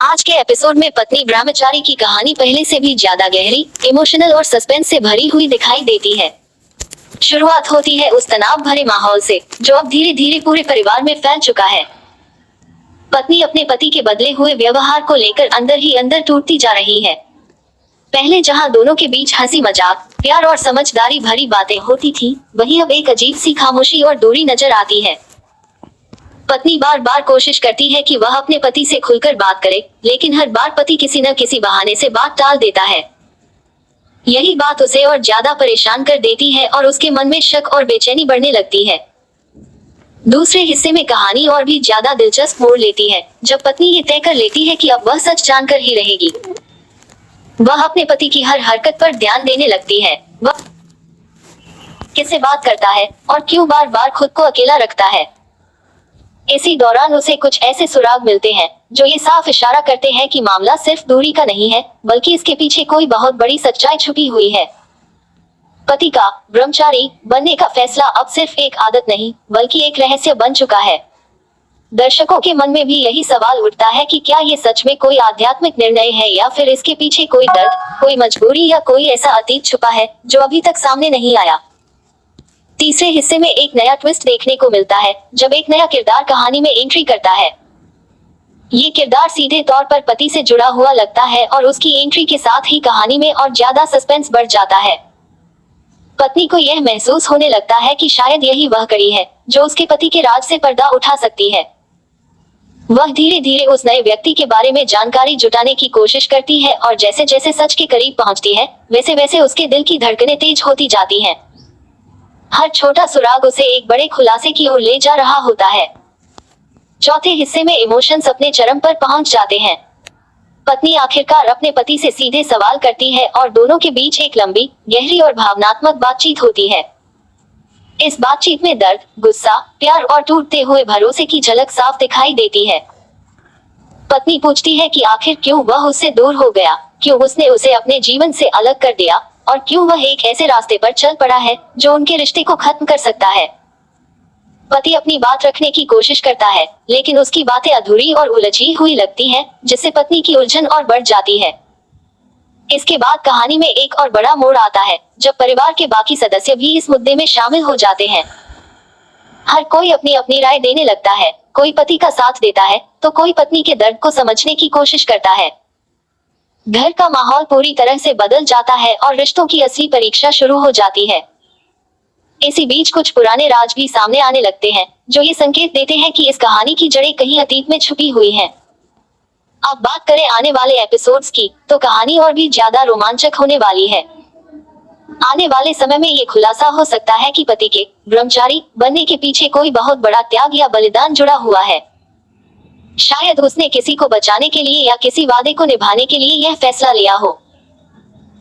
आज के एपिसोड में पत्नी ब्रह्मचारी की कहानी पहले से भी ज्यादा गहरी, इमोशनल और सस्पेंस से भरी हुई दिखाई देती है। शुरुआत होती है उस तनाव भरे माहौल से, जो अब धीरे धीरे पूरे परिवार में फैल चुका है। पत्नी अपने पति के बदले हुए व्यवहार को लेकर अंदर ही अंदर टूटती जा रही है। पहले जहां दोनों के बीच हंसी मजाक, प्यार और समझदारी भरी बातें होती थी, वहीं अब एक अजीब सी खामोशी और दूरी नजर आती है। पत्नी बार बार कोशिश करती है कि वह अपने पति से खुलकर बात करे, लेकिन हर बार पति किसी न किसी बहाने से बात टाल देता है। यही बात उसे और ज्यादा परेशान कर देती है और उसके मन में शक और बेचैनी बढ़ने लगती है। दूसरे हिस्से में कहानी और भी ज्यादा दिलचस्प मोड़ लेती है, जब पत्नी ये तय कर लेती है कि अब वह सच जानकर ही रहेगी। वह अपने पति की हर हरकत पर ध्यान देने लगती है। वह किससे बात करता है और क्यों बार बार खुद को अकेला रखता है। इसी दौरान उसे कुछ ऐसे सुराग मिलते हैं जो ये साफ इशारा करते हैं कि मामला सिर्फ दूरी का नहीं है, बल्कि इसके पीछे कोई बहुत बड़ी सच्चाई छुपी हुई है। पति का ब्रह्मचारी बनने का फैसला अब सिर्फ एक आदत नहीं, बल्कि एक रहस्य बन चुका है। दर्शकों के मन में भी यही सवाल उठता है कि क्या ये सच में कोई आध्यात्मिक निर्णय है, या फिर इसके पीछे कोई दर्द, कोई मजबूरी या कोई ऐसा अतीत छुपा है जो अभी तक सामने नहीं आया। तीसरे हिस्से में एक नया ट्विस्ट देखने को मिलता है, जब एक नया किरदार कहानी में एंट्री करता है। ये किरदार सीधे तौर पर पति से जुड़ा हुआ लगता है और उसकी एंट्री के साथ ही कहानी में और ज्यादा सस्पेंस बढ़ जाता है। पत्नी को यह महसूस होने लगता है कि शायद यही वह कड़ी है जो उसके पति के राज से पर्दा उठा सकती है। वह धीरे धीरे उस नए व्यक्ति के बारे में जानकारी जुटाने की कोशिश करती है और जैसे जैसे सच के करीब पहुंचती है, वैसे वैसे उसके दिल की धड़कनें तेज होती जाती हैं। हर छोटा सुराग उसे एक बड़े खुलासे की ओर ले जा रहा होता है। चौथे हिस्से में इमोशंस अपने चरम पर पहुंच जाते हैं। पत्नी आखिरकार अपने पति से सीधे सवाल करती है और दोनों के बीच एक लंबी, गहरी और भावनात्मक बातचीत होती है। इस बातचीत में दर्द, गुस्सा, प्यार और टूटते हुए भरोसे की झलक साफ दिखाई देती है। पत्नी पूछती है कि आखिर क्यों वह उससे दूर हो गया, क्यों उसने उसे अपने जीवन से अलग कर दिया, और क्यों वह एक ऐसे रास्ते पर चल पड़ा है जो उनके रिश्ते को खत्म कर सकता है। पति अपनी बात रखने की कोशिश करता है, लेकिन उसकी बातें अधूरी और उलझी हुई लगती हैं, जिससे पत्नी की उलझन और बढ़ जाती है। इसके बाद कहानी में एक और बड़ा मोड़ आता है, जब परिवार के बाकी सदस्य भी इस मुद्दे में शामिल हो जाते हैं। हर कोई अपनी अपनी राय देने लगता है। कोई पति का साथ देता है, तो कोई पत्नी के दर्द को समझने की कोशिश करता है। घर का माहौल पूरी तरह से बदल जाता है और रिश्तों की असली परीक्षा शुरू हो जाती है। इसी बीच कुछ पुराने राज भी सामने आने लगते हैं, जो ये संकेत देते हैं कि इस कहानी की जड़ें कहीं अतीत में छुपी हुई हैं। अब बात करें आने वाले एपिसोड्स की, तो कहानी और भी ज्यादा रोमांचक होने वाली है। आने वाले समय में ये खुलासा हो सकता है कि पति के ब्रह्मचारी बनने के पीछे कोई बहुत बड़ा त्याग या बलिदान जुड़ा हुआ है। शायद उसने किसी को बचाने के लिए या किसी वादे को निभाने के लिए यह फैसला लिया हो।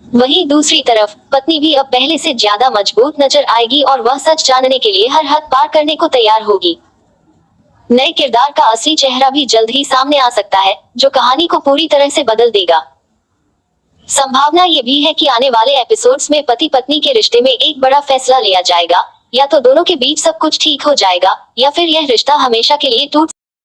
वहीं दूसरी तरफ पत्नी भी अब पहले से ज्यादा मजबूत नजर आएगी और वह सच जानने के लिए हर हद पार करने को तैयार होगी। नए किरदार का असली चेहरा भी जल्द ही सामने आ सकता है, जो कहानी को पूरी तरह से बदल देगा। संभावना ये भी है कि आने वाले एपिसोड्स में पति पत्नी के रिश्ते में एक बड़ा फैसला लिया जाएगा, या तो दोनों के बीच सब कुछ ठीक हो जाएगा, या फिर यह रिश्ता हमेशा के लिए टूट